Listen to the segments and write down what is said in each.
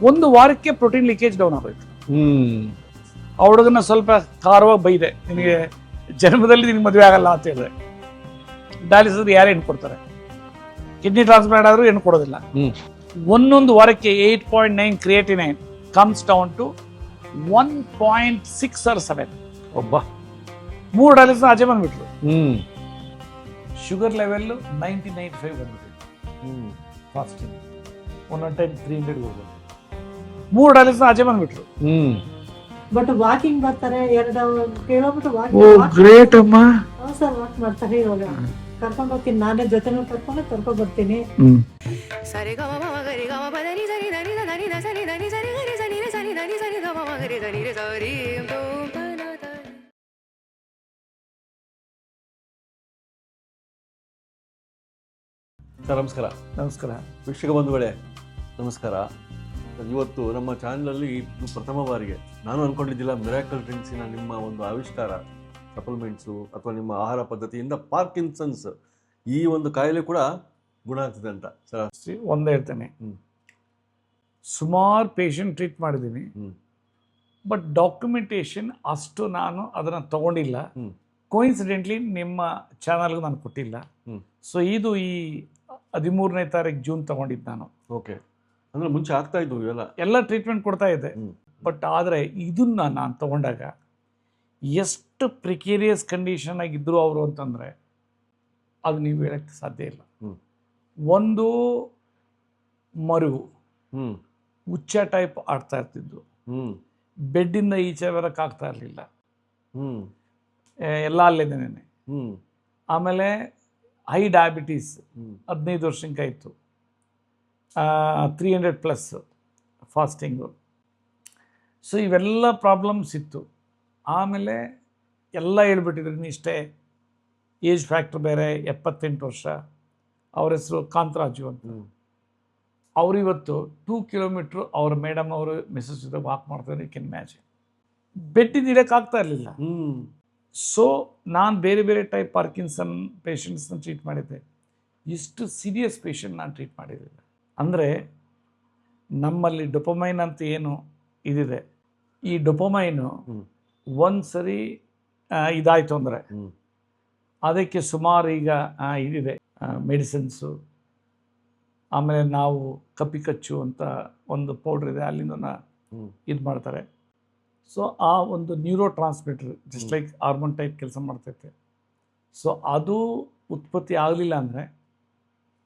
1 ವಾರಕ್ಕೆ protein leakage down ಆಗೋಯ್ತು. ಆ ಹುಡುಗನ ಸ್ವಲ್ಪ ಖಾರವಾಗಿ ಬೈದೆ, ನಿನಗೆ ಜನ್ಮದಲ್ಲಿ ನಿನ್ಗೆ ಮದುವೆ ಆಗಲ್ಲ ಅಂತ ಹೇಳಿದ್ರೆ. ಡಯಾಲಿಸಿಸ್ ಯಾರು ಹೆಣ್ಣು ಕೊಡ್ತಾರೆ? ಕಿಡ್ನಿ ಟ್ರಾನ್ಸ್ಪ್ಲಾಂಟ್ ಆದ್ರೂ ಹೆಣ್ಣು ಕೊಡೋದಿಲ್ಲ. 1 ವಾರಕ್ಕೆ 8.9 creatinine comes down to 1.6 or 7. ಒಬ್ಬ 3 ಡಯಾಲಿಸಿಸ್ ಆಚೆ ಬಂದ್ಬಿಟ್ರು. ಶುಗರ್ ಲೆವೆಲ್ 90-95 ಬಂದ್ಬಿಟ್ಟು ಫಾಸ್ಟಿಂಗ್. ಒಂದೊಂದು ಟೈಮ್ 300 ಹೋಗೋದು. 3 ಡಯಾಲಿಸಿಸ್ ಆಚೆ ಬಂದ್ಬಿಟ್ರು. ಬಟ್ ವಾಕಿಂಗ್ ಬರ್ತಾರೆ, 2 ಕಿಲೋಮೀಟರ್ ಗ್ರೇಟ್ ಅಮ್ಮ. ಸರ್ ವಾಕ್ ಮಾಡ್ತಾರೆ. ಇವಾಗ ಕರ್ಕೊಂಡು ಹೋಗ್ತೀನಿ, ನಾನೇ ಜೊತೆನೂ ಕರ್ಕೊಂಡು ಬರ್ತೀನಿ. ಸರ್ ನಮಸ್ಕಾರ. ನಮಸ್ಕಾರ ವೀಕ್ಷಕ ಬಂಧುಗಳೇ ನಮಸ್ಕಾರ. ಇವತ್ತು ನಮ್ಮ ಚಾನಲಲ್ಲಿ ಇದು ಪ್ರಥಮ ಬಾರಿಗೆ ನಾನು ಅಂದ್ಕೊಂಡಿದ್ದಿಲ್ಲ ಮಿರಾಕಲ್ ಡ್ರಿಂಕ್ಸಿನ ನಿಮ್ಮ ಒಂದು ಆವಿಷ್ಕಾರ, ಸಪ್ಲಿಮೆಂಟ್ಸು ಅಥವಾ ನಿಮ್ಮ ಆಹಾರ ಪದ್ಧತಿಯಿಂದ ಪಾರ್ಕಿನ್ಸನ್ಸ್ ಈ ಒಂದು ಕಾಯಿಲೆ ಕೂಡ ಗುಣ ಆಗ್ತದೆ ಅಂತ. ಸರ್ ಒಂದೇ ಹೇಳ್ತೇನೆ, ಸುಮಾರು ಪೇಷಂಟ್ ಟ್ರೀಟ್ ಮಾಡಿದ್ದೀನಿ, ಬಟ್ ಡಾಕ್ಯುಮೆಂಟೇಶನ್ ಅಷ್ಟು ನಾನು ಅದನ್ನು ತಗೊಂಡಿಲ್ಲ. ಕೋಇನ್ಸಿಡೆಂಟ್ಲಿ ನಿಮ್ಮ ಚಾನಲ್ಗೂ ನಾನು ಕೊಟ್ಟಿಲ್ಲ. ಸೊ ಇದು ಈ 13ನೇ ತಾರೀಕು ಜೂನ್ ತಗೊಂಡಿದ್ದು ನಾನು. ಓಕೆ, ಅಂದ್ರೆ ಮುಂಚೆ ಆಗ್ತಾ ಇದ್ವು ಎಲ್ಲ ಟ್ರೀಟ್ಮೆಂಟ್ ಕೊಡ್ತಾ ಇದ್ದೆ. ಬಟ್ ಆದರೆ ಇದನ್ನ ನಾನು ತಗೊಂಡಾಗ ಎಷ್ಟು ಪ್ರಿಕೇರಿಯಸ್ ಕಂಡೀಷನ್ ಆಗಿದ್ರು ಅವರು ಅಂತಂದರೆ ಅದು ನೀವು ಹೇಳಕ್ಕೆ ಸಾಧ್ಯ ಇಲ್ಲ. ಒಂದು ಮರುವು ಹುಚ್ಚ ಟೈಪ್ ಆಡ್ತಾ ಇರ್ತಿದ್ದು, ಬೆಡ್ಡಿಂದ ಈಚೆ ಬರೋಕ್ಕೆ ಆಗ್ತಾ ಇರಲಿಲ್ಲ, ಎಲ್ಲ ಅಲ್ಲೇನೇನೆ. ಆಮೇಲೆ ಹೈ ಡಯಾಬಿಟೀಸ್ 15 ವರ್ಷಕ್ಕೆ ಆಯಿತು, 300+ ಫಾಸ್ಟಿಂಗು. ಸೊ ಇವೆಲ್ಲ ಪ್ರಾಬ್ಲಮ್ಸ್ ಇತ್ತು. ಆಮೇಲೆ ಎಲ್ಲ ಹೇಳ್ಬಿಟ್ಟಿದ್ರು ಇಷ್ಟೇ, ಏಜ್ ಫ್ಯಾಕ್ಟ್ರ್ ಬೇರೆ, 78 ವರ್ಷ. ಅವ್ರ ಹೆಸರು ಕಾಂತರಾಜು ಅಂತ. ಅವರಿವತ್ತು 2 ಕಿಲೋಮೀಟ್ರು ಅವ್ರ ಮೇಡಮ್ ಅವರು ಮಿಸಸ್ ಜೊತೆ ವಾಕ್ ಮಾಡ್ತಾರೆ. ಕೆನ್ ಮ್ಯಾಜಿನ್ ಬೆಡ್ಡಿಂದ ಇಡೋಕ್ಕಾಗ್ತಾ ಇರಲಿಲ್ಲ. ಸೊ ನಾನು ಬೇರೆ ಬೇರೆ ಟೈಪ್ ಪಾರ್ಕಿನ್ಸನ್ ಪೇಷಂಟ್ಸ್ನ ಟ್ರೀಟ್ ಮಾಡಿದ್ದೆ. ಇಷ್ಟು ಸೀರಿಯಸ್ ಪೇಷಂಟ್ ನಾನು ಟ್ರೀಟ್ ಮಾಡಿರಲಿಲ್ಲ. ಅಂದರೆ ನಮ್ಮಲ್ಲಿ ಡೊಪಮೈನ್ ಅಂತ ಏನು ಇದಿದೆ, ಈ ಡೊಪಮೈನು ಒಂದು ಸರಿ ಇದಾಯಿತು ಅಂದರೆ ಅದಕ್ಕೆ ಸುಮಾರು ಈಗ ಇದಿದೆ ಮೆಡಿಸಿನ್ಸು. ಆಮೇಲೆ ನಾವು ಕಪ್ಪಿಕಚ್ಚು ಅಂತ ಒಂದು ಪೌಡ್ರ್ ಇದೆ, ಅಲ್ಲಿಂದ ಇದು ಮಾಡ್ತಾರೆ. ಸೊ ಆ ಒಂದು neuro transmitter just like hormone type ಕೆಲಸ ಮಾಡ್ತೈತೆ. ಸೊ ಅದು ಉತ್ಪತ್ತಿ ಆಗಲಿಲ್ಲ ಅಂದರೆ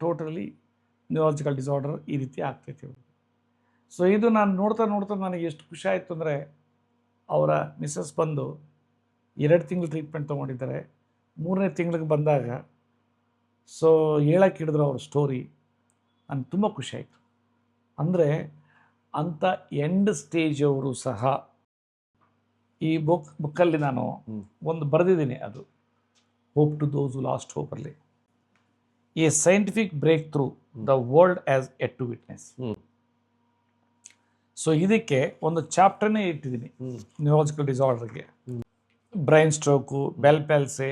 ಟೋಟಲಿ ನ್ಯೂರಾಲಜಿಕಲ್ ಡಿಸಾರ್ಡರ್ ಈ ರೀತಿ ಆಗ್ತೈತೆ. ಸೊ ಇದು ನಾನು ನೋಡ್ತಾ ನನಗೆ ಎಷ್ಟು ಖುಷಿ ಆಯಿತು ಅಂದರೆ, ಅವರ ಮಿಸ್ಸಸ್ ಬಂದು 2 ತಿಂಗಳು ಟ್ರೀಟ್ಮೆಂಟ್ ತೊಗೊಂಡಿದ್ದಾರೆ. 3ನೇ ತಿಂಗಳಿಗೆ ಬಂದಾಗ ಸೊ ಹೇಳಕ್ಕೆ ಹಿಡಿದ್ರು ಅವ್ರ ಸ್ಟೋರಿ. ನನಗೆ ತುಂಬ ಖುಷಿ ಆಯಿತು. ಅಂದರೆ ಅಂಥ ಎಂಡ್ ಸ್ಟೇಜ್ ಅವರು ಸಹ ಈ ಬುಕ್ಕಲ್ಲಿ ನಾನು ಒಂದು ಬರೆದಿದ್ದೀನಿ, ಅದು hope to those who lost ಹೋಪಲ್ಲಿ a scientific breakthrough the world has yet to witness. So ಇದಕ್ಕೆ ಒಂದು ಚಾಪ್ಟರ್ನೇ ಇಟ್ಟಿದ್ದೀನಿ ನ್ಯೂರಾಲಜಿಕಲ್ ಡಿಸಾರ್ಡರ್ಗೆ. Brain stroke, Bell palsy,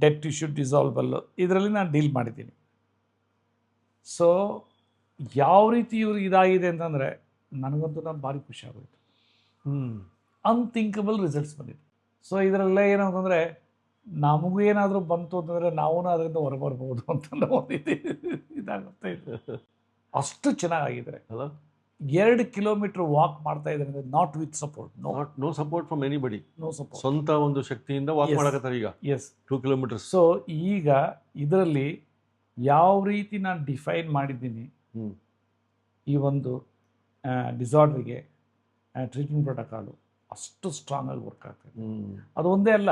dead tissue ಡಿಸಾಲ್ವಲ್ಲು, ಇದರಲ್ಲಿ ನಾನು ಡೀಲ್ ಮಾಡಿದ್ದೀನಿ. ಸೊ ಯಾವ ರೀತಿ ಇವ್ರಿಗೆ ಇದಾಗಿದೆ ಅಂತಂದರೆ ನನಗಂತೂ ನಾನು ಭಾರಿ ಖುಷಿ ಆಗೋಯ್ತು. ಅನ್ಥಿಂಕಬಲ್ ರಿಸಲ್ಟ್ಸ್ ಬಂದಿದೆ. ಸೊ ಇದರಲ್ಲೇ ಏನು ಅಂತಂದರೆ, ನಮಗೂ ಏನಾದರೂ ಬಂತು ಅಂತಂದರೆ ನಾವು ಅದರಿಂದ ಹೊರಬರ್ಬೋದು ಅಂತ ಒಂದು ಇದಾಗುತ್ತೆ. ಅಷ್ಟು ಚೆನ್ನಾಗಿದ್ದಾರೆ. 2 ಕಿಲೋಮೀಟರ್ ವಾಕ್ ಮಾಡ್ತಾ ಇದ್ದಾರೆ, not with support. No support from anybody. No support, ಸ್ವಂತ ಸ್ವಂತ ಒಂದು ಶಕ್ತಿಯಿಂದ ವಾಕ್ ಮಾಡಕತ್ತಾರೆ ಈಗ. S, 2 kilometres. ಸೊ ಈಗ ಇದರಲ್ಲಿ ಯಾವ ರೀತಿ ನಾನು ಡಿಫೈನ್ ಮಾಡಿದ್ದೀನಿ ಈ ಒಂದು ಡಿಸಾರ್ಡರ್ಗೆ ಟ್ರೀಟ್ಮೆಂಟ್ ಪ್ರೋಟೋಕಾಲು ಅಷ್ಟು ಸ್ಟ್ರಾಂಗಾಗಿ ವರ್ಕ್ ಆಗ್ತದೆ. ಅದು ಒಂದೇ ಅಲ್ಲ,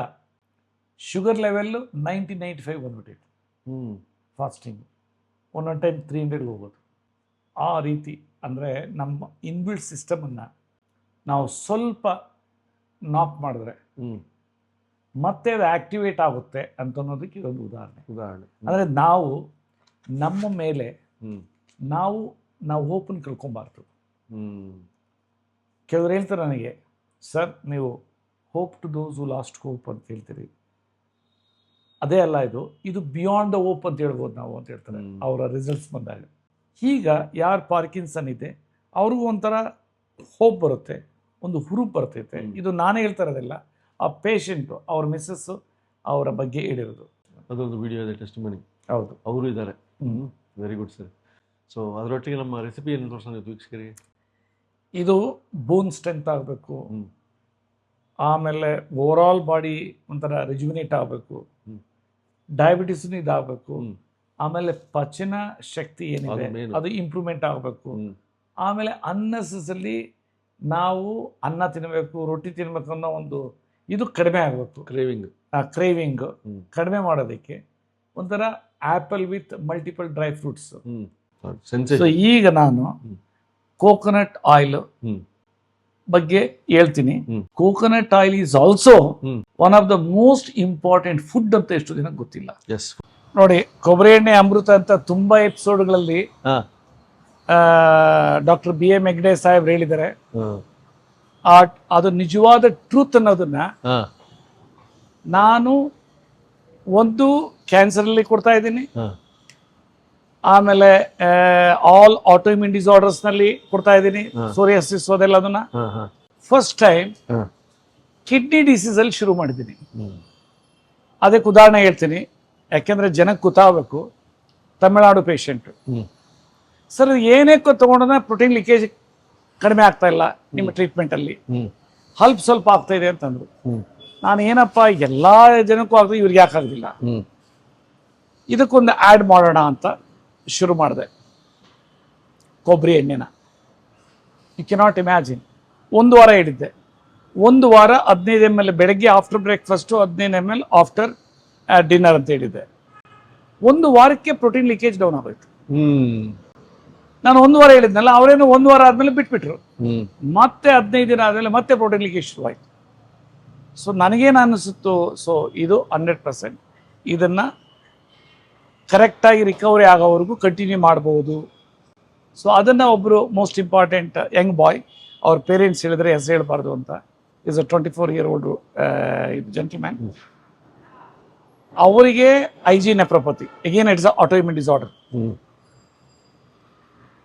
ಶುಗರ್ ಲೆವೆಲ್ಲು 90-95 ಬಂದ್ಬಿಟ್ಟಿತ್ತು ಫಾಸ್ಟಿಂಗ್. ಒಂದೊಂದು ಟೈಮ್ 300 ಹೋಗೋದು. ಆ ರೀತಿ ಅಂದರೆ ನಮ್ಮ ಇನ್ಬಿಲ್ಟ್ ಸಿಸ್ಟಮನ್ನು ನಾವು ಸ್ವಲ್ಪ ನಾಕ್ ಮಾಡಿದ್ರೆ ಮತ್ತೆ ಅದು ಆ್ಯಕ್ಟಿವೇಟ್ ಆಗುತ್ತೆ ಅಂತ ಅನ್ನೋದಕ್ಕೆ ಇದೊಂದು ಉದಾಹರಣೆ. ಅಂದರೆ ನಾವು ನಮ್ಮ ಮೇಲೆ ನಾವು ಹೋಪನ್ನು ಕಳ್ಕೊಬಾರ್ದು. ಕೆಲವ್ರು ಹೇಳ್ತಾರೆ ನನಗೆ, ಸರ್ ನೀವು hope to those who lost hope ಅಂತ ಹೇಳ್ತೀರಿ, ಅದೇ ಅಲ್ಲ ಇದು ಬಿಯಾಂಡ್ ದ ಹೋಪ್ ಅಂತ ಹೇಳ್ಬೋದು ನಾವು ಅಂತ ಹೇಳ್ತಾರೆ ಅವರ ರಿಸಲ್ಟ್ಸ್ ಬಂದಾಗ. ಈಗ ಯಾರು ಪಾರ್ಕಿನ್ಸನ್ ಇದೆ ಅವ್ರಿಗೂ ಒಂಥರ ಹೋಪ್ ಬರುತ್ತೆ, ಒಂದು ಹುರುಪು ಬರ್ತೈತೆ. ಇದು ನಾನು ಹೇಳ್ತಾ ಇರೋದಿಲ್ಲ, ಆ ಪೇಷಂಟು ಅವ್ರ ಮಿಸ್ಸಸ್ಸು ಅವರ ಬಗ್ಗೆ ಹೇಳಿರೋದು. ಅದೊಂದು ವಿಡಿಯೋ ಇದೆ, ಟೆಸ್ಟ್ ಮನಿ. ಹೌದು, ಅವರು ಇದ್ದಾರೆ. Very good sir. ಸೊ ಅದರೊಟ್ಟಿಗೆ ನಮ್ಮ ರೆಸಿಪಿ ಏನು ತೋರಿಸೋಣ ವೀಕ್ಷಕರಿಗೆ? ಇದು ಬೋನ್ ಸ್ಟ್ರೆಂತ್ ಆಗಬೇಕು, ಆಮೇಲೆ ಓವರಾಲ್ ಬಾಡಿ ಒಂಥರ ರಿಜುವಿನೇಟ್ ಆಗಬೇಕು, ಡಯಾಬಿಟಿಸ್ನು ಇದಾಗಬೇಕು, ಆಮೇಲೆ ಪಚನ ಶಕ್ತಿ ಏನಿದೆ ಅದು ಇಂಪ್ರೂವ್ಮೆಂಟ್ ಆಗಬೇಕು, ಆಮೇಲೆ ಅನ್ನೆಸೆಸರಿ ನಾವು ಅನ್ನ ತಿನ್ನಬೇಕು, ರೊಟ್ಟಿ ತಿನ್ನಬೇಕು ಅನ್ನೋ ಒಂದು ಇದು ಕಡಿಮೆ ಆಗಬೇಕು. ಕ್ರೇವಿಂಗ್ ಕಡಿಮೆ ಮಾಡೋದಕ್ಕೆ ಒಂಥರ apple with multiple dry fruits. So ಈಗ ನಾನು ಕೋಕೋನಟ್ ಆಯಿಲ್ ಬಗ್ಗೆ ಹೇಳ್ತೀನಿ. Coconut oil is also one of the most important food ಅಂತ ಎಷ್ಟು ದಿನ ಗೊತ್ತಿಲ್ಲ. ನೋಡಿ, ಕೊಬ್ಬರಿ ಎಣ್ಣೆ ಅಮೃತ ಅಂತ ತುಂಬಾ ಎಪಿಸೋಡ್ಗಳಲ್ಲಿ ಡಾಕ್ಟರ್ BM ಹೆಗ್ಡೆ ಸಾಹೇಬ್ರು ಹೇಳಿದ್ದಾರೆ. ಅದು ನಿಜವಾದ ಟ್ರೂತ್ ಅನ್ನೋದನ್ನ ನಾನು ಒಂದು ಕ್ಯಾನ್ಸರ್ ಅಲ್ಲಿ ಕೊಡ್ತಾ ಇದ್ದೀನಿ, ಆಮೇಲೆ ಆಲ್ ಆಟೋಇಮ್ಯೂನ್ ಡಿಸಾರ್ಡರ್ಸ್ ನಲ್ಲಿ ಕೊಡ್ತಾ ಇದ್ದೀನಿ, ಸೋರಿಯಾಸಿಸ್ ಅದೆಲ್ಲ. ಅದನ್ನ ಫಸ್ಟ್ ಟೈಮ್ ಕಿಡ್ನಿ ಡಿಸೀಸ್ ಅಲ್ಲಿ ಶುರು ಮಾಡಿದ್ದೀನಿ. ಅದಕ್ಕೆ ಉದಾಹರಣೆ ಹೇಳ್ತೀನಿ, ಯಾಕೆಂದ್ರೆ ಜನಕ್ಕೆ ಗೊತ್ತಾಗಬೇಕು. ತಮಿಳುನಾಡು ಪೇಷಂಟ್, ಸರ್ ಏನೇ ತಗೊಂಡ್ರೆ ಪ್ರೋಟೀನ್ ಲೀಕೇಜ್ ಕಡಿಮೆ ಆಗ್ತಾ ಇಲ್ಲ ನಿಮ್ಮ ಟ್ರೀಟ್ಮೆಂಟ್ ಅಲ್ಲಿ, ಸ್ವಲ್ಪ ಆಗ್ತಾ ಇದೆ ಅಂತಂದ್ರು. ನಾನು ಏನಪ್ಪ ಎಲ್ಲಾ ಜನಕ್ಕೂ ಆಗ್ತದೆ, ಇವ್ರಿಗೆ ಯಾಕೆ ಆಗೋದಿಲ್ಲ, ಇದಕ್ಕೊಂದು ಆ್ಯಡ್ ಮಾಡೋಣ ಅಂತ ಶುರು ಮಾಡಿದೆ ಕೊಬ್ಬರಿ ಎಣ್ಣೆನ. ಯು ಕೆನಾಟ್ ಇಮ್ಯಾಜಿನ್, 1 ವಾರ ಹಿಡಿದ್ದೆ. 1 ವಾರ 15 ml ಬೆಳಗ್ಗೆ after breakfast, 15 ml after dinner ಅಂತ ಹೇಳಿದ್ದೆ. 1 ವಾರಕ್ಕೆ ಪ್ರೋಟೀನ್ ಲೀಕೇಜ್ ಡೌನ್ ಆಗೋಯ್ತು. ನಾನು 1 ವಾರ ಹೇಳಿದ್ನಲ್ಲ, ಅವರೇನು 1 ವಾರ ಆದ್ಮೇಲೆ ಬಿಟ್ಬಿಟ್ರು. ಮತ್ತೆ 15 ದಿನ ಆದ್ಮೇಲೆ ಮತ್ತೆ ಪ್ರೋಟೀನ್ ಲೀಕೇಜ್ ಶುರುವಾಯ್ತು. ಸೊ ನನಗೇನು ಅನ್ನಿಸುತ್ತು, ಸೊ ಇದು 100% ಇದನ್ನ ಕರೆಕ್ಟಾಗಿ ರಿಕವರಿ ಆಗೋವರೆಗೂ ಕಂಟಿನ್ಯೂ ಮಾಡ್ಬೋದು. ಸೊ ಅದನ್ನು ಒಬ್ಬರು ಮೋಸ್ಟ್ ಇಂಪಾರ್ಟೆಂಟ್ ಯಂಗ್ ಬಾಯ್, ಅವ್ರ ಪೇರೆಂಟ್ಸ್ ಹೇಳಿದ್ರೆ ಹೆಸರು ಹೇಳಬಾರ್ದು ಅಂತ, ಇಸ್ ಅ 24-year-old ಇದು ಜೆಂಟಲ್ಮ್ಯಾನ್. ಅವರಿಗೆ IG nephropathy, again it's autoimmune disorder.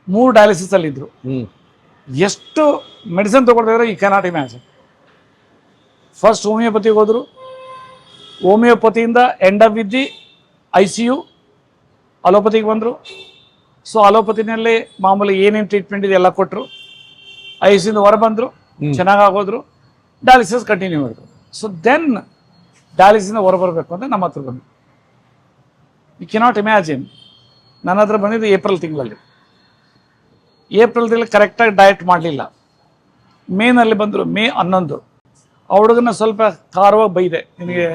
3 dialysis ಅಲ್ಲಿ ಇದ್ರು. ಎಷ್ಟು ಮೆಡಿಸಿನ್ ತಗೊಳ್ತಿದ್ರೆ ಯು ಕ್ಯಾನಾಟ್ ಇಮ್ಯಾಜಿನ್. ಫಸ್ಟ್ ಹೋಮಿಯೋಪತಿಗೆ ಹೋದ್ರು, ಹೋಮಿಯೋಪತಿಯಿಂದ end up with the ICU ಅಲೋಪತಿಗೆ ಬಂದರು. ಸೊ ಅಲೋಪತಿನಲ್ಲಿ ಮಾಮೂಲಿ ಏನೇನು ಟ್ರೀಟ್ಮೆಂಟ್ ಇದೆ ಎಲ್ಲ ಕೊಟ್ಟರು. ICUಯಿಂದ ಹೊರ ಬಂದರು, ಚೆನ್ನಾಗಾಗೋದ್ರು, ಡಯಾಲಿಸಿಸ್ ಕಂಟಿನ್ಯೂ ಮಾಡಿದ್ರು. ಸೊ ದೆನ್ ಡಯಾಲಿಸಿಂದ ಹೊರ ಬರಬೇಕು ಅಂತ ನಮ್ಮ ಹತ್ರ ಬಂದರು. ಯು ಕೆನಾಟ್ ಇಮ್ಯಾಜಿನ್, ನನ್ನ ಹತ್ರ ಬಂದಿದ್ದು ಏಪ್ರಿಲ್ ತಿಂಗಳಲ್ಲಿ ಕರೆಕ್ಟಾಗಿ ಡಯಟ್ ಮಾಡಲಿಲ್ಲ. ಮೇನಲ್ಲಿ ಬಂದರು, May 11. ಆ ಹುಡುಗನ ಸ್ವಲ್ಪ ಖಾರವಾಗಿ ಬೈದೆ, ನಿನಗೆ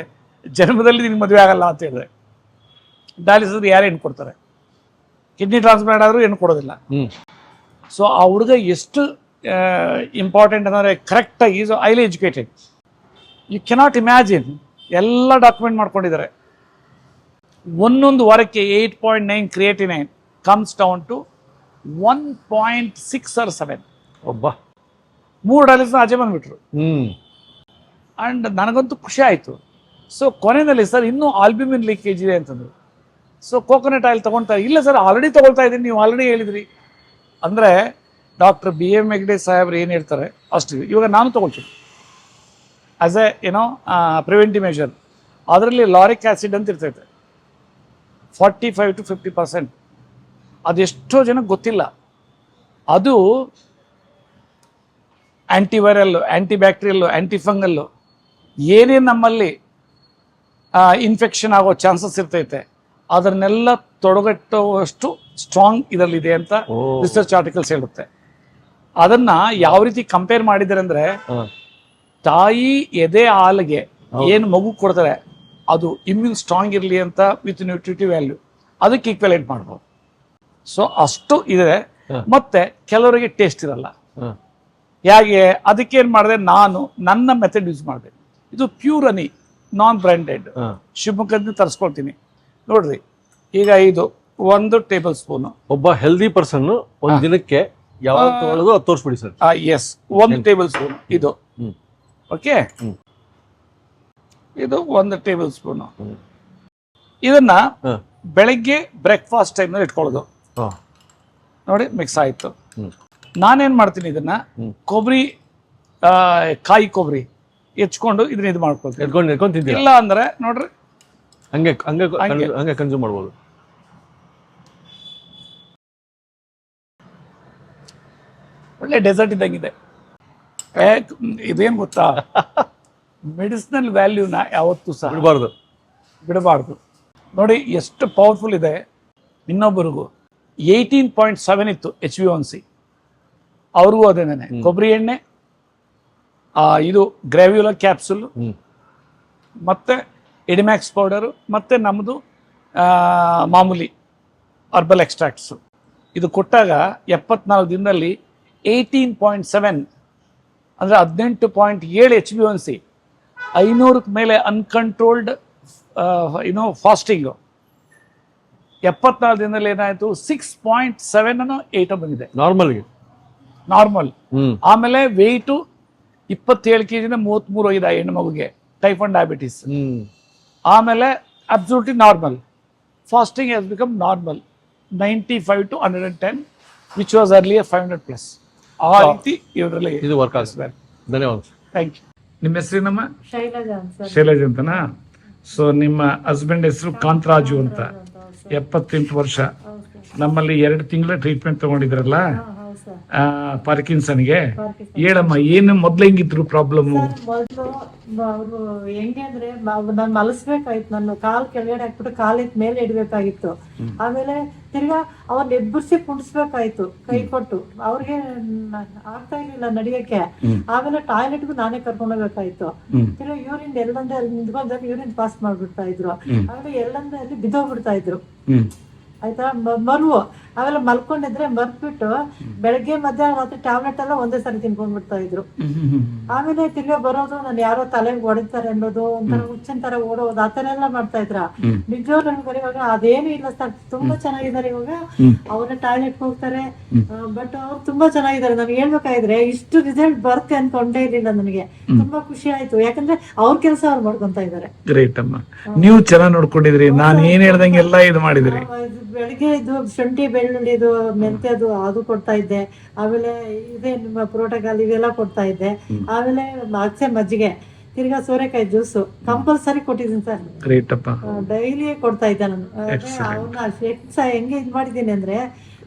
ಜನ್ಮದಲ್ಲಿ ನಿನಗೆ ಮದುವೆ ಆಗಲ್ಲ ಅಂತ ಹೇಳಿದೆ. ಡಯಾಲಿಸಿಸ್ ಯಾರು ಹೆಣ್ಣು ಕೊಡ್ತಾರೆ? ಕಿಡ್ನಿ ಟ್ರಾನ್ಸ್ಪ್ಲಾಂಟ್ ಆದರೂ ಹೆಣ್ಣು ಕೊಡೋದಿಲ್ಲ. ಸೊ ಆ ಹುಡುಗ ಎಷ್ಟು ಇಂಪಾರ್ಟೆಂಟ್ ಅಂದರೆ ಕರೆಕ್ಟಾಗಿ is highly educated. You cannot imagine, ಎಲ್ಲ ಡಾಕ್ಯುಮೆಂಟ್ ಮಾಡ್ಕೊಂಡಿದ್ದಾರೆ. 1 ವಾರಕ್ಕೆ 8.9 creatinine comes down to 1.6 or 7. ಒಬ್ಬ 3 ಡಯಾಲಿಸಿಸ್ ಆಚೆ ಬಂದ್ಬಿಟ್ರು. ಆ್ಯಂಡ್ ನನಗಂತೂ ಖುಷಿ ಆಯಿತು. ಸೊ ಕೊನೆಯಲ್ಲಿ ಸರ್ ಇನ್ನೂ ಆಲ್ಬ್ಯೂಮಿನ್ ಲೀಕೇಜ್ ಇದೆ ಅಂತಂದ್ರು. ಸೊ ಕೋಕೋನಟ್ ಆಯಿಲ್ ತೊಗೊಳ್ತಾ ಇಲ್ಲ ಸರ್, ಆಲ್ರೆಡಿ ತೊಗೊಳ್ತಾ ಇದ್ದೀನಿ, ನೀವು ಆಲ್ರೆಡಿ ಹೇಳಿದ್ರಿ ಅಂದರೆ ಡಾಕ್ಟರ್ BM ಹೆಗ್ಡೆ ಸಾಹೇಬ್ರು ಏನು ಹೇಳ್ತಾರೆ ಅಷ್ಟು. ಇವಾಗ ನಾನು ತೊಗೊಳ್ತೀನಿ ಆ್ಯಸ್ ಎ ಪ್ರಿವೆಂಟಿವ್ ಮೆಷರ್. ಅದರಲ್ಲಿ ಲಾರಿಕ್ ಆ್ಯಸಿಡ್ ಅಂತ ಇರ್ತೈತೆ, 45 to 50%. ಅದೆಷ್ಟೋ ಜನಕ್ಕೆ ಗೊತ್ತಿಲ್ಲ. ಅದು ಆ್ಯಂಟಿವೈರಲ್ಲು, ಆ್ಯಂಟಿಬ್ಯಾಕ್ಟೀರಿಯಲ್ಲು, ಆ್ಯಂಟಿಫಂಗಲ್ಲು, ಏನೇನು ನಮ್ಮಲ್ಲಿ ಇನ್ಫೆಕ್ಷನ್ ಆಗೋ ಚಾನ್ಸಸ್ ಇರ್ತೈತೆ ಅದನ್ನೆಲ್ಲ ತೊಡಗಟ್ಟುವಷ್ಟು ಸ್ಟ್ರಾಂಗ್ ಇದರಲ್ಲಿದೆ ಅಂತ ರಿಸರ್ಚ್ ಆರ್ಟಿಕಲ್ಸ್ ಹೇಳುತ್ತೆ. ಅದನ್ನ ಯಾವ ರೀತಿ ಕಂಪೇರ್ ಮಾಡಿದ್ದಾರೆ ಅಂದರೆ, ತಾಯಿ ಎದೆ ಹಾಲಿಗೆ ಏನು ಮಗು ಕೊಡ್ತಾರೆ ಅದು ಇಮ್ಯೂನ್ ಸ್ಟ್ರಾಂಗ್ ಇರಲಿ ಅಂತ ವಿತ್ ನ್ಯೂಟ್ರಿಟಿವ್ ವ್ಯಾಲ್ಯೂ ಅದಕ್ಕೆ ಈಕ್ವಲೆಂಟ್ ಮಾಡ್ಬೋದು. ಸೊ ಅಷ್ಟು ಇದೆ. ಮತ್ತೆ ಕೆಲವರಿಗೆ ಟೇಸ್ಟ್ ಇರಲ್ಲ. ಹೇಗೆ? ಅದಕ್ಕೇನು ಮಾಡಿದೆ, ನಾನು ನನ್ನ ಮೆಥಡ್ ಯೂಸ್ ಮಾಡಿದೆ. ಇದು ಪ್ಯೂರ್ ಹನಿ, ನಾನ್ ಬ್ರ್ಯಾಂಡೆಡ್, ಶಿವಮೊಗ್ಗದಿಂದ ತರಿಸ್ಕೊಳ್ತೀನಿ. ನೋಡ್ರಿ, ಈಗ ಇದು 1 ಟೇಬಲ್ ಸ್ಪೂನು. ಒಬ್ಬ ಹೆಲ್ದಿ ಪರ್ಸನ್ ಒಂದು ದಿನಕ್ಕೆ ಯಾವಾಗ ತಗೊಳ್ಳೋದು ಅದು ತೋರಿಸ್ಬಿಡಿ ಸರ್. ಎಸ್, 1 ಟೇಬಲ್ ಸ್ಪೂನ್ ಇದು. ಓಕೆ, ಇದು 1 ಟೇಬಲ್ ಸ್ಪೂನು. ಇದನ್ನ ಬೆಳಗ್ಗೆ ಬ್ರೇಕ್ಫಾಸ್ಟ್ ಟೈಮ್ನಲ್ಲಿ ಇಟ್ಕೊಳ್ಳೋದು. ನೋಡಿ, ಮಿಕ್ಸ್ ಆಯಿತು. ನಾನೇನು ಮಾಡ್ತೀನಿ ಇದನ್ನ ಕೊಬ್ಬರಿ ಕಾಯಿ ಕೊಬ್ಬರಿ ಹೆಚ್ಕೊಂಡು ಇದನ್ನ ಇದು ಮಾಡ್ಕೊಳ್ತೀನಿ. ಎತ್ಕೊಂಡು ತಿಂತೀರಾ? ಇಲ್ಲ ಅಂದ್ರೆ ನೋಡ್ರಿ ಹಂಗೆ ಕನ್ಸ್ಯೂಮ್ ಮಾಡ್ಬೋದು. ಒಳ್ಳೆ ಡೆಸರ್ಟ್ ಇದ್ದಂಗಿದೆ. ಇದೇನು ಗೊತ್ತಾ, ಮೆಡಿಸಿನಲ್ ವ್ಯಾಲ್ಯೂನ ಯಾವತ್ತೂ ಸಹ ಬಿಡಬಾರ್ದು. ನೋಡಿ ಎಷ್ಟು ಪವರ್ಫುಲ್ ಇದೆ. ಇನ್ನೊಬ್ಬರಿಗೂ 18.7 ಇತ್ತು HbA1c, ಅವ್ರಿಗೂ ಅದೇನೆ. ಕೊಬ್ಬರಿ ಎಣ್ಣೆ, ಇದು ಗ್ರಾವ್ಯುಲರ್ ಕ್ಯಾಪ್ಸುಲ್, ಮತ್ತೆ ಎಡಿಮ್ಯಾಕ್ಸ್ ಪೌಡರು, ಮತ್ತೆ ನಮ್ಮದು ಮಾಮೂಲಿ ಹರ್ಬಲ್ ಎಕ್ಸ್ಟ್ರಾಕ್ಟ್ಸು. ಇದು ಕೊಟ್ಟಾಗ 74 ದಿನದಲ್ಲಿ 18.7 ಅಂದರೆ 18.7 HbA1c, 500ಕ್ಕೆ ಮೇಲೆ ಅನ್ಕಂಟ್ರೋಲ್ಡ್ ಫಾಸ್ಟಿಂಗು. 74 ದಿನದಲ್ಲಿ ಏನಾಯಿತು, 6.7 8 ಬಂದಿದೆ ನಾರ್ಮಲ್. ಆಮೇಲೆ ವೆಯ್ಟು 27 kg 33 ಹೋಗಿದೆ ಹೆಣ್ಣು ಮಗುಗೆ, ಟೈಪ್ 1 ಡಯಾಬಿಟೀಸ್. ಆಮೇಲೆ absolutely normal. Fasting has become normal, 95 to 110 which was earlier 500+. ಆ ರೀತಿ ಇವರಲ್ಲಿ ಇದು ವರ್ಕ್ ಆಗಿದೆ. ಧನ್ಯವಾದ. Thank you. ನಿಮ್ಮ ಹೆಸರೇನಮ್ಮ? ಶೈಲಜಾ ಸರ್. ಶೈಲಜ್ ಅಂತನಾ? ಸೊ ನಿಮ್ಮ ಹಸ್ಬೆಂಡ್ ಹೆಸರು ಕಾಂತರಾಜು ಅಂತ. 78 ವರ್ಷ. ನಮ್ಮಲ್ಲಿ 2 ತಿಂಗಳ ಟ್ರೀಟ್ಮೆಂಟ್ ತಗೊಂಡಿದ್ರಲ್ಲ ಪಾರ್ಕಿನ್ಸನ್ಗೆ. ಹೇಳಮ್ಮ, ಏನು ಮೊದ್ಲು ಹೆಂಗಿದ್ರು ಪ್ರಾಬ್ಲಮ್? ಮೊದಲು ಅವರು ಹೆಂಗೆ ಅಂದ್ರೆ ನಾನು ಮಲಸ್ಬೇಕಾಯ್ತು, ನನ್ನ ಕಾಲ್ ಕೆಳಗಡೆ ಹಾಕ್ಬಿಟ್ಟು ಕಾಲಿತ್ ಮೇಲೆ ಇಡ್ಬೇಕಾಗಿತ್ತು. ಆಮೇಲೆ ತಿರ್ಗಾ ಅವ್ರನ್ನ ಎಬ್ಬರ್ಸಿ ಕುಣಿಸ್ಬೇಕಾಯ್ತು ಕೈ ಕೊಟ್ಟು, ಅವ್ರಿಗೆ ಆಗ್ತಾ ಇರ್ಲಿಲ್ಲ ನಡಿಯಕ್ಕೆ. ಆಮೇಲೆ ಟಾಯ್ಲೆಟ್ಗೂ ನಾನೇ ಕರ್ಕೊಂಡು ಹೋಗ್ಬೇಕಾಯ್ತು. ತಿರ್ಗಾ ಯೂರಿನ್ ಎಲ್ಲಂದ್ರೆ ಅಲ್ಲಿ ನಿಂತ್ಕೊಂಡ್ರೆ ಯೂರಿನ್ ಪಾಸ್ ಮಾಡ್ಬಿಡ್ತಾ ಇದ್ರು. ಆಮೇಲೆ ಎಲ್ಲಂದ್ರೆ ಅಲ್ಲಿ ಬಿದ್ದೋಗ್ಬಿಡ್ತಾ ಇದ್ರು. ಆಯ್ತಾ, ಮರುವು. ಆಮೇಲೆ ಮಲ್ಕೊಂಡಿದ್ರೆ ಮರ್ಬಿಟ್ಟು ಬೆಳಗ್ಗೆ ಮಧ್ಯಾಹ್ನ ರಾತ್ರಿ ಟ್ಯಾಬ್ಲೆಟ್ ಎಲ್ಲ ಒಂದೇ ಸರಿ ತಿನ್ಕೊಂಡ್ಬಿಡ್ತಾ ಇದ್ರು. ಆಮೇಲೆ ತಿರ್ಗಾ ಬರೋದು, ನಾನು ಯಾರೋ ತಲೆಗೆ ಹೊಡಿತಾರೆ ಅನ್ನೋದು, ಒಂಥರ ಹುಚ್ಚಿನ ತರ ಓಡೋದು, ಆ ತರ ಎಲ್ಲ ಮಾಡ್ತಾ ಇದ್ರ. ನಿಜವಾಗ್ಲೂ ನನ್ಗೆ ಇವಾಗ ಅದೇನು ಇಲ್ಲ ಸರ್, ತುಂಬಾ ಚೆನ್ನಾಗಿದ್ದಾರೆ ಇವಾಗ. ಅವ್ರ ಟಾಯ್ಲೆಟ್ ಹೋಗ್ತಾರೆ, ಬಟ್ ಅವ್ರು ತುಂಬಾ ಚೆನ್ನಾಗಿದ್ದಾರೆ. ನಾನು ಹೇಳ್ಬೇಕಾದ್ರೆ ಇಷ್ಟು ರಿಸಲ್ಟ್ ಬರುತ್ತೆ ಅನ್ಕೊಂಡೇ ಇರ್ಲಿಲ್ಲ ನನಗೆ. ತುಂಬಾ ಖುಷಿ ಆಯ್ತು, ಯಾಕಂದ್ರೆ ಅವ್ರ ಕೆಲಸ ಅವ್ರು ಮಾಡ್ಕೊಂತ ಇದಾರೆ. ಗ್ರೇಟ್ ಅಮ್ಮ, ನೀವು ಚೆನ್ನಾಗಿ ನೋಡ್ಕೊಂಡಿದ್ರಿ. ನಾನು ಏನ್ ಹೇಳ್ದಂಗೆ ಎಲ್ಲ ಇದು ಮಾಡಿದ್ರಿ. ಬೆಳಿಗ್ಗೆ ಇದು ಶುಂಠಿ ಬೆಳ್ಳುಳ್ಳಿದು ಮೆಂತ್ಯದು ಅದು ಕೊಡ್ತಾ ಇದ್ದೆ. ಆಮೇಲೆ ಇದೇ ನಿಮ್ಮ ಪ್ರೋಟೋಕಾಲ್ ಇವೆಲ್ಲ ಕೊಡ್ತಾ ಇದ್ದೆ. ಆಮೇಲೆ ಅಗಸೆ ಮಜ್ಜಿಗೆ, ತಿರ್ಗಾ ಸೋರೆಕಾಯಿ ಜ್ಯೂಸು ಕಂಪಲ್ಸರಿ ಕೊಟ್ಟಿದ್ದೀನಿ ಸರ್. ಗ್ರೇಟ್ ಅಪ್ಪ. ಡೈಲಿ ಕೊಡ್ತಾ ಇದ್ದೆ ನಾನು. ಅವ್ರನ್ನ ಹೆಂಗೆ ಇದು ಮಾಡಿದ್ದೀನಿ ಅಂದ್ರೆ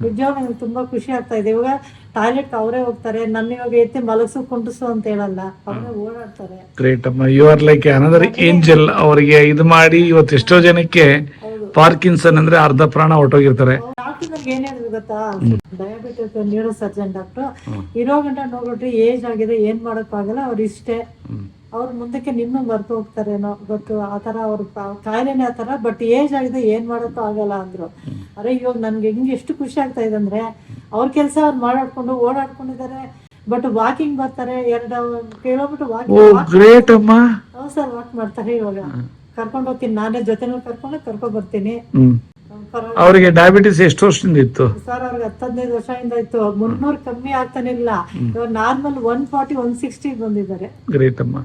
ನಿಜವಾಗ ನನಗೆ ತುಂಬಾ ಖುಷಿ ಆಗ್ತಾ ಇದೆ. ಇವಾಗ ಟಾಯ್ಲೆಟ್ ಅವರೇ ಹೋಗ್ತಾರೆ, ನನ್ನ ಇವಾಗ ಎತ್ತಿ ಮಲಸು ಕುಂಡಿಸು ಅಂತ ಹೇಳಲ್ಲ, ಅವರೇ ಓಡಾಡ್ತಾರೆ. ಗ್ರೇಟ್ ಅಮ್ಮ, you are like another angel. ಅವರಿಗೆ ಇದು ಮಾಡಿ ಇವತ್ತು ಎಷ್ಟೋ ಜನಕ್ಕೆ ಪಾರ್ಕಿನ್ಸನ್ ಅಂದ್ರೆ ಅರ್ಧ ಪ್ರಾಣ ಹೊರಟೋಗಿರ್ತಾರೆ. ಡಾಕ್ಟರ್ ನನ್ಗೆ ಏನ್ ಹೇಳಿದ್ರು ಗೊತ್ತಾ, ಡಯಾಬಿಟಿಕ್ ನ್ಯೂರೋ ಸರ್ಜನ್ ಡಾಕ್ಟರ್, ಇರೋ ಗಂಟ ನೋಡ್ಬಿಟ್ರಿ ಏಜ್ ಆಗಿದೆ, ಏನ್ ಮಾಡಕ್ ಆಗಲ್ಲ, ಅವ್ರು ಇಷ್ಟೇ, ಅವ್ರ ಮುಂದಕ್ಕೆ ನಿನ್ನೂ ಮರ್ತು ಹೋಗ್ತಾರೇನೋ ಗೊತ್ತು, ಆತರ ಅವ್ರ ಕಾಯಿಲೆನೇ ಆತರ, ಬಟ್ ಏಜ್ ಆಗಿದೆ, ಏನ್ ಮಾಡಕ್ಕೂ ಆಗಲ್ಲ ಅಂದ್ರು. ಅರೆ ಇವಾಗ ನನ್ಗೆ ಹೆಂಗೆ ಎಷ್ಟು ಖುಷಿ ಆಗ್ತಾ ಇದೆ ಅಂದ್ರೆ, ಅವ್ರ ಕೆಲಸ ಅವ್ರು ಮಾಡಾಡ್ಕೊಂಡು ಓಡಾಡ್ಕೊಂಡಿದ್ದಾರೆ. ಬಟ್ ವಾಕಿಂಗ್ ಬರ್ತಾರೆ, 2 ಕಿಲೋಮೀಟರ್ ವಾಕಿಂಗ್. ಹೌದು ಸರ್, ವಾಕ್ ಮಾಡ್ತಾರೆ. ಇವಾಗ ಕರ್ಕೊಂಡು ಹೋಗ್ತೀನಿ, ನಾನೇ ಜೊತೆನಲ್ಲಿ ಕರ್ಕೊಂಡ್ ಬರ್ತೀನಿ. ಅವರಿಗೆ ಡಯಾಬಿಟಿಸ್ ಎಷ್ಟು ವರ್ಷದಿಂದ ಇತ್ತು ಸರ್? ಅವ್ರಿಗೆ 15 ವರ್ಷದಿಂದ ಇತ್ತು. 300 ಕಮ್ಮಿ ಆಗ್ತಾನೆ ಇಲ್ಲ. ಇವಾಗ ನಾರ್ಮಲ್ 140 160 ಬಂದಿದ್ದಾರೆ. ಗ್ರೇಟ್ ಅಮ್ಮ.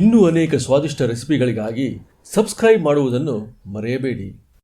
ಇನ್ನೂ ಅನೇಕ ಸ್ವಾದಿಷ್ಟ ರೆಸಿಪಿಗಳಿಗಾಗಿ ಸಬ್ಸ್ಕ್ರೈಬ್ ಮಾಡುವುದನ್ನು ಮರೆಯಬೇಡಿ.